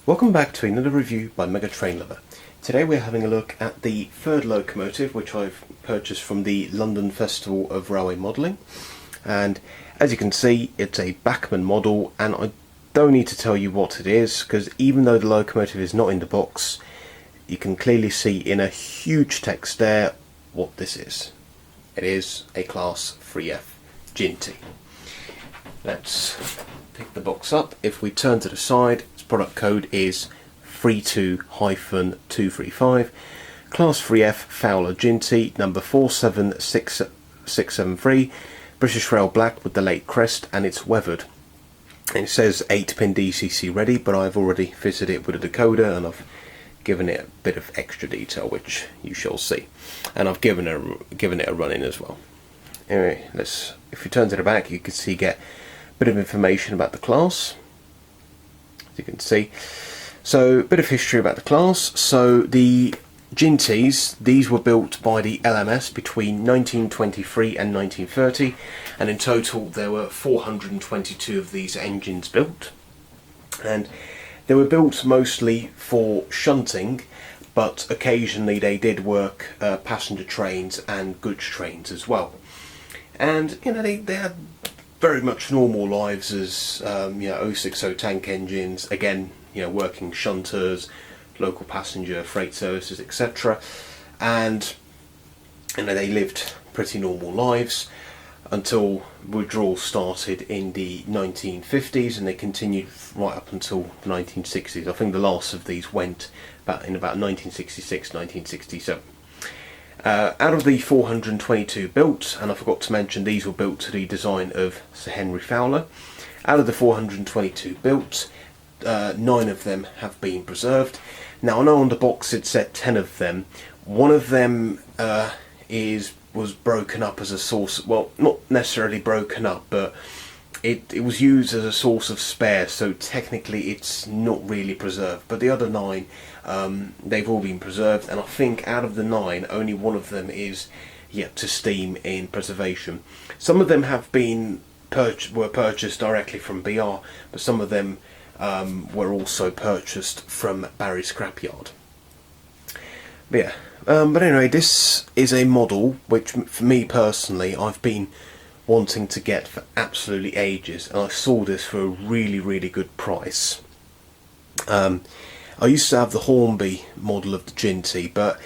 Welcome back to another review by Mega Train Lover. Today we're having a look at the third locomotive which I've purchased from the London Festival of Railway Modelling, and as you can see it's a Bachmann model, and I don't need to tell you what it is because even though the locomotive is not in the box, you can clearly see in a huge text there what this is. It is a Class 3F Jinty. Let's pick the box up. If we turn to the side, its product code is 32-235, Class 3F Fowler Jinty, number 476673, British Rail black with the late crest, and it's weathered. And it says 8-pin DCC ready, but I've already fitted it with a decoder and I've given it a bit of extra detail, which you shall see. And I've given it a run in as well. Anyway, if you turn to the back, you can see get bit of information about the class, as you can see. So a bit of history about the class. So the Jintys, these were built by the LMS between 1923 and 1930, and in total there were 422 of these engines built, and they were built mostly for shunting, but occasionally they did work passenger trains and goods trains as well. And you know, they had very much normal lives as 060 tank engines, again, you know, working shunters, local passenger freight services, etc. And you know, they lived pretty normal lives until withdrawal started in the 1950s, and they continued right up until the 1960s. I think the last of these went in about 1966, 1967. Out of the 422 built, and I forgot to mention these were built to the design of Sir Henry Fowler, out of the 422 built, 9 of them have been preserved. Now I know on the box it said 10 of them. One of them was broken up as a source, well, not necessarily broken up, but it was used as a source of spare, so technically it's not really preserved. But the other 9, they've all been preserved, and I think out of the 9, only one of them is yet to steam in preservation. Some of them have been were purchased directly from BR, but some of them were also purchased from Barry Scrapyard. But yeah, but anyway, this is a model which, for me personally, I've been wanting to get for absolutely ages, and I saw this for a really good price. I used to have the Hornby model of the Jinty, but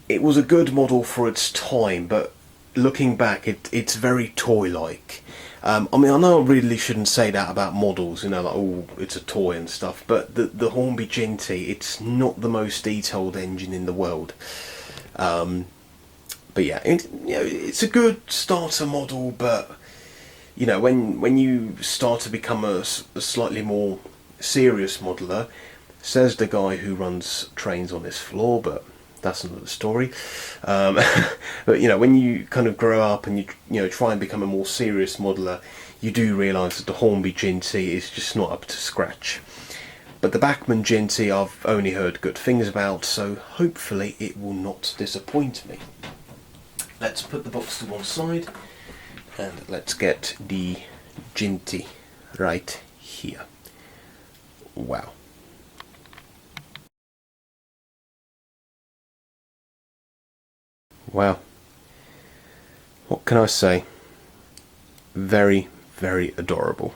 it was a good model for its time, but looking back it's very toy-like. I mean, I know I really shouldn't say that about models, you know, like, oh, it's a toy and stuff, but the Hornby Jinty, it's not the most detailed engine in the world. But yeah, it's a good starter model, but you know, when you start to become a slightly more serious modeller, says the guy who runs trains on this floor, but that's another story. But you know, when you kind of grow up and you try and become a more serious modeller, you do realise that the Hornby Jinty is just not up to scratch. But the Bachmann Jinty I've only heard good things about, so hopefully it will not disappoint me. Let's put the box to one side and let's get the Jinty right here. Wow. Wow. What can I say? Very adorable.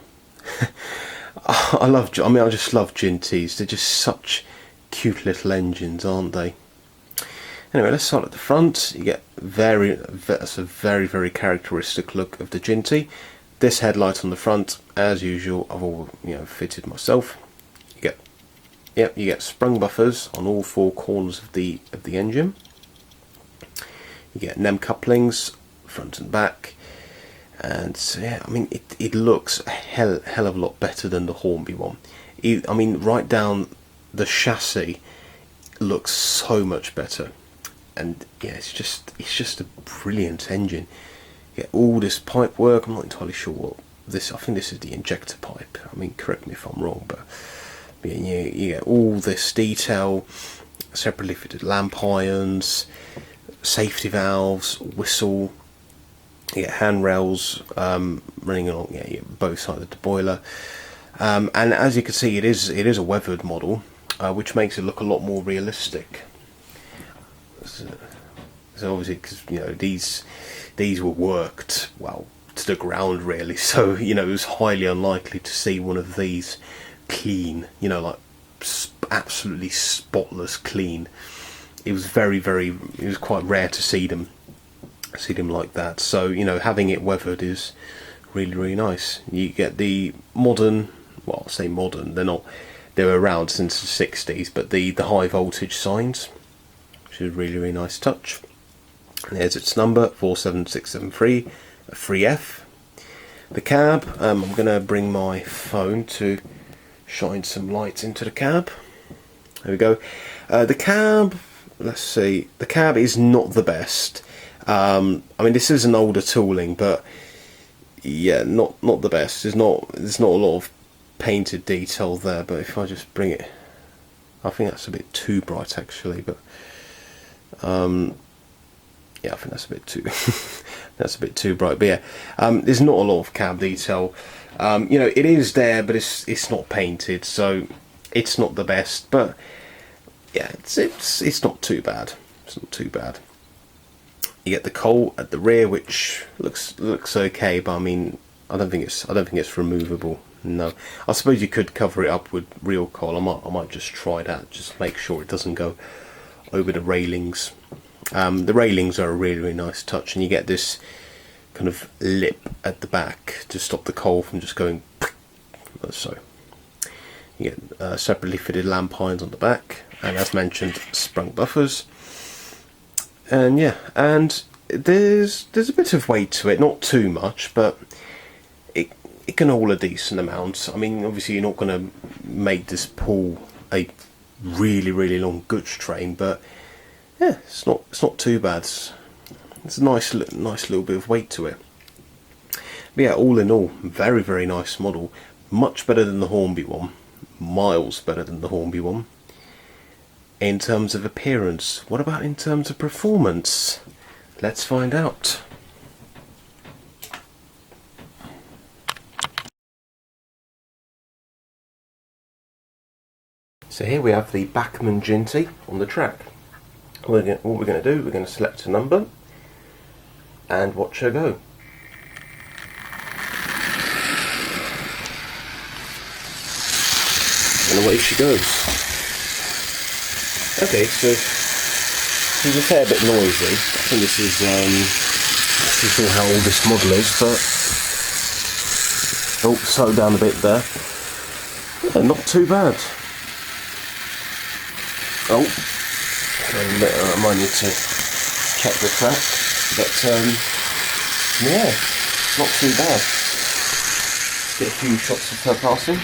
I just love Jintys. They're just such cute little engines, aren't they? Anyway, let's start at the front. You get that's a very characteristic look of the Jinty. This headlight on the front, as usual, I've all fitted myself. You get sprung buffers on all 4 corners of the engine. You get NEM couplings front and back, and so, yeah, I mean it looks a hell of a lot better than the Hornby one. I mean, right down the chassis looks so much better. And yeah, it's just a brilliant engine. You get all this pipe work. I'm not entirely sure what this. I think this is the injector pipe. I mean, correct me if I'm wrong, but yeah, you get all this detail, separately fitted lamp irons, safety valves, whistle. You get handrails running along both sides of the boiler, and as you can see, it is a weathered model. which makes it look a lot more realistic. So obviously, because you know these were worked well to the ground really, so you know it was highly unlikely to see one of these clean, you know, like absolutely spotless clean. It was it was quite rare to see them like that. So you know, having it weathered is really nice. You get the modern, well, I'll say modern, they were around since the 60s, but the high voltage signs, which is a really nice touch. And there's its number, 47673, a 3F. The cab, I'm going to bring my phone to shine some light into the cab. There we go. The cab, let's see, the cab is not the best. I mean, this is an older tooling, but yeah, not the best. There's not a lot of painted detail there, but if I just bring it, I think that's a bit too bright actually, but yeah, I think that's a bit too that's a bit too bright. But yeah, there's not a lot of cab detail. You know, it is there, but it's not painted, so it's not the best. But yeah, it's not too bad. It's not too bad. You get the coal at the rear, which looks okay, but I mean, I don't think it's removable. No, I suppose you could cover it up with real coal. I might just try that, just make sure it doesn't go over the railings. The railings are a really nice touch, and you get this kind of lip at the back to stop the coal from just going so. You get separately fitted lamp irons on the back, and as mentioned, sprung buffers. And yeah, and there's a bit of weight to it, not too much, but it can haul a decent amount. I mean, obviously you're not going to make this pull a really long goods train, but yeah, it's not too bad. It's a nice little bit of weight to it. But yeah, all in all, very nice model. Much better than the Hornby one, miles better than the Hornby one. In terms of appearance, what about in terms of performance? Let's find out. So here we have the Bachmann Jinty on the track. What we're going to do, we're going to select a number and watch her go. And away she goes. Okay, so she's a fair bit noisy. I think this is not sure how old this model is, but oh, slow down a bit there. Yeah, not too bad. Oh, I might need to check the track, but yeah, not too bad. Get a few shots of her passing.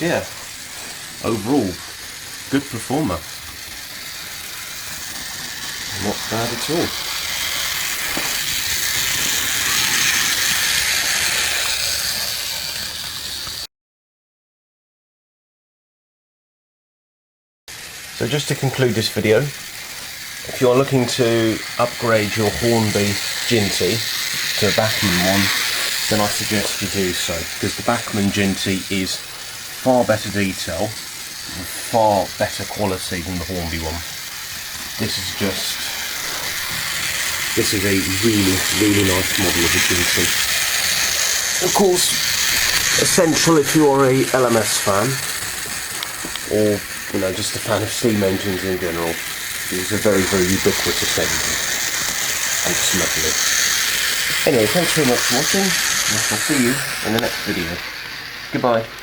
Yeah, overall, good performer. Not bad at all. So just to conclude this video, if you're looking to upgrade your Hornby Jinty to a Bachmann one, then I suggest you do so, because the Bachmann Jinty is far better detail and far better quality than the Hornby one. This is a really nice model of the Jinty. Of course, essential if you're a LMS fan, or you know, just a fan of steam engines in general. It's a very ubiquitous engine, and it's lovely. Anyway, thanks very much for watching, and I shall see you in the next video. Goodbye.